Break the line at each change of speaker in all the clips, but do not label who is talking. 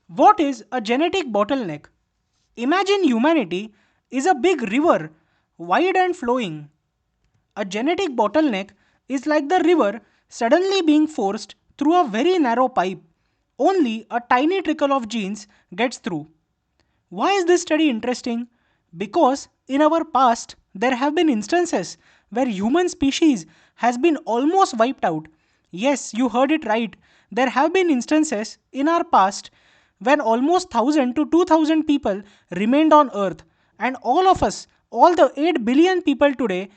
What is a genetic bottleneck? Imagine humanity is a big river, wide and flowing. A genetic bottleneck is like the river suddenly being forced through a very narrow pipe. Only a tiny trickle of genes gets through. Why is this study interesting? Because in our past, there have been instances where human species has been almost wiped out. Yes, you heard it right. There have been instances in our past when almost 1000 to 2000 people remained on earth, and all of us, all the 8 billion people today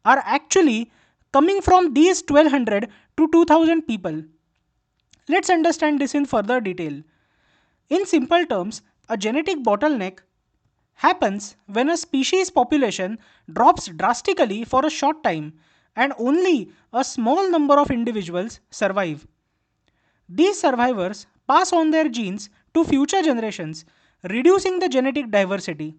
are actually coming from these 1200 to 2000 people. Let's understand this in further detail. In simple terms, a genetic bottleneck happens when a species population drops drastically for a short time and only a small number of individuals survive. These survivors pass on their genes to future generations, reducing the genetic diversity.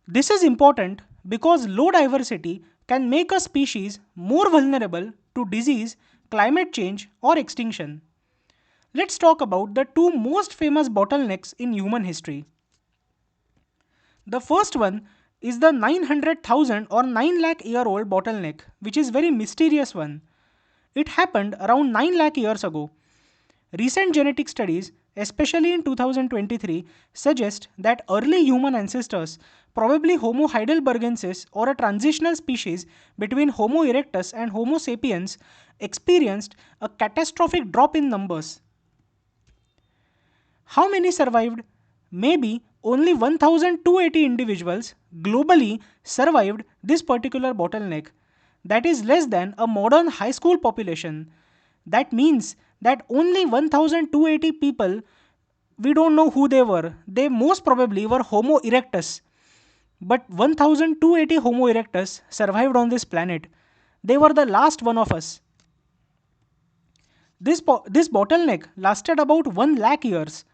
This is important because low diversity can make a species more vulnerable to disease, climate change, or extinction. Let's talk about the two most famous bottlenecks in human history. The first one is the 900,000 or 9 lakh year old bottleneck, which is very mysterious one. It happened around 9 lakh years ago. Recent genetic studies, especially in 2023, suggest that early human ancestors, probably Homo heidelbergensis or a transitional species between Homo erectus and Homo sapiens, experienced a catastrophic drop in numbers. How many survived? Maybe only 1280 individuals globally survived this particular bottleneck. That is less than a modern high school population. That means that only 1280 people, we don't know who they were. They most probably were Homo erectus. But 1280 Homo erectus survived on this planet. They were the last one of us. This bottleneck lasted about 1 lakh years.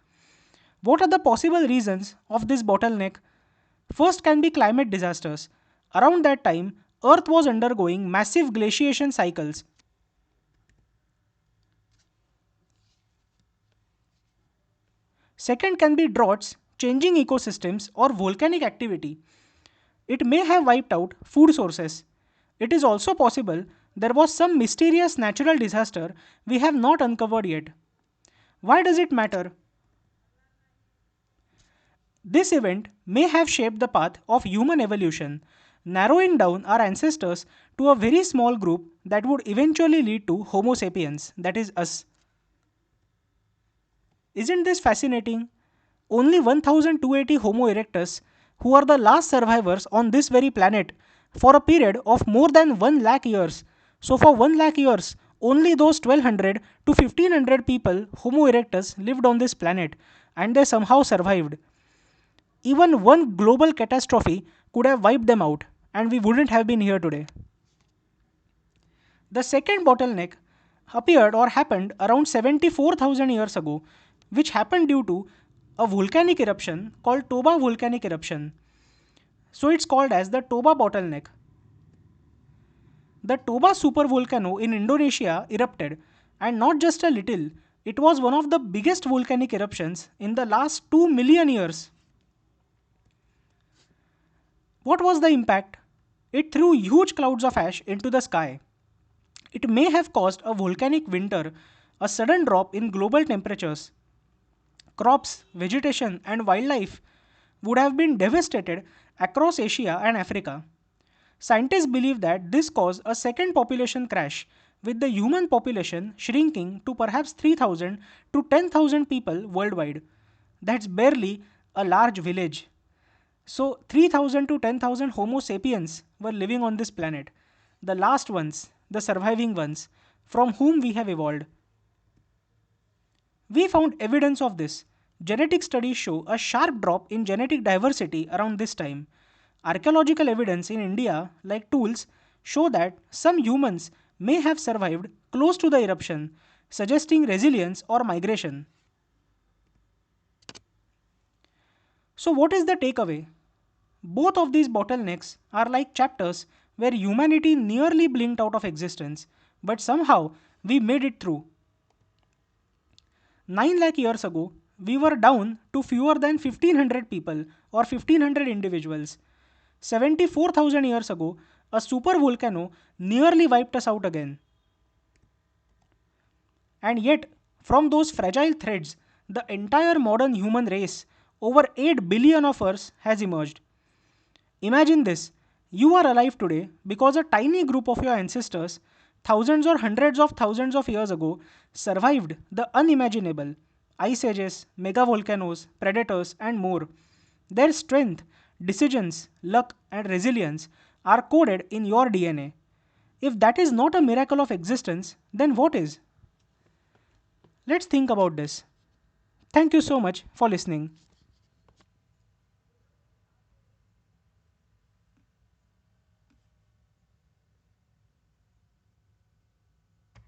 What are the possible reasons of this bottleneck? First can be climate disasters. Around that time, Earth was undergoing massive glaciation cycles. Second can be droughts, changing ecosystems, or volcanic activity. It may have wiped out food sources. It is also possible there was some mysterious natural disaster we have not uncovered yet. Why does it matter? This event may have shaped the path of human evolution, narrowing down our ancestors to a very small group that would eventually lead to Homo sapiens, that is, us. Isn't this fascinating? Only 1280 Homo erectus, who are the last survivors on this very planet, for a period of more than 1 lakh years. So, for 1 lakh years, only those 1200 to 1500 people, Homo erectus, lived on this planet and they somehow survived. Even one global catastrophe could have wiped them out, and we wouldn't have been here today. The second bottleneck appeared or happened around 74,000 years ago, which happened due to a volcanic eruption called Toba volcanic eruption. So it's called as the Toba bottleneck. The Toba supervolcano in Indonesia erupted, and not just a little, it was one of the biggest volcanic eruptions in the last 2 million years. What was the impact? It threw huge clouds of ash into the sky. It may have caused a volcanic winter, a sudden drop in global temperatures. Crops, vegetation, and wildlife would have been devastated across Asia and Africa. Scientists believe that this caused a second population crash, with the human population shrinking to perhaps 3,000 to 10,000 people worldwide. That's barely a large village. So, 3,000 to 10,000 Homo sapiens were living on this planet, the last ones, the surviving ones, from whom we have evolved. We found evidence of this. Genetic studies show a sharp drop in genetic diversity around this time. Archaeological evidence in India, like tools, show that some humans may have survived close to the eruption, suggesting resilience or migration. So, what is the takeaway? Both of these bottlenecks are like chapters where humanity nearly blinked out of existence, but somehow we made it through. 9 lakh years ago, we were down to fewer than 1500 people or 1500 individuals. 74,000 years ago, a supervolcano nearly wiped us out again. And yet, from those fragile threads, the entire modern human race, over 8 billion of us, has emerged. Imagine this: you are alive today because a tiny group of your ancestors, thousands or hundreds of thousands of years ago, survived the unimaginable ice ages, megavolcanoes, predators, and more. Their strength, decisions, luck, and resilience are coded in your DNA. If that is not a miracle of existence, then what is? Let's think about this. Thank you so much for listening.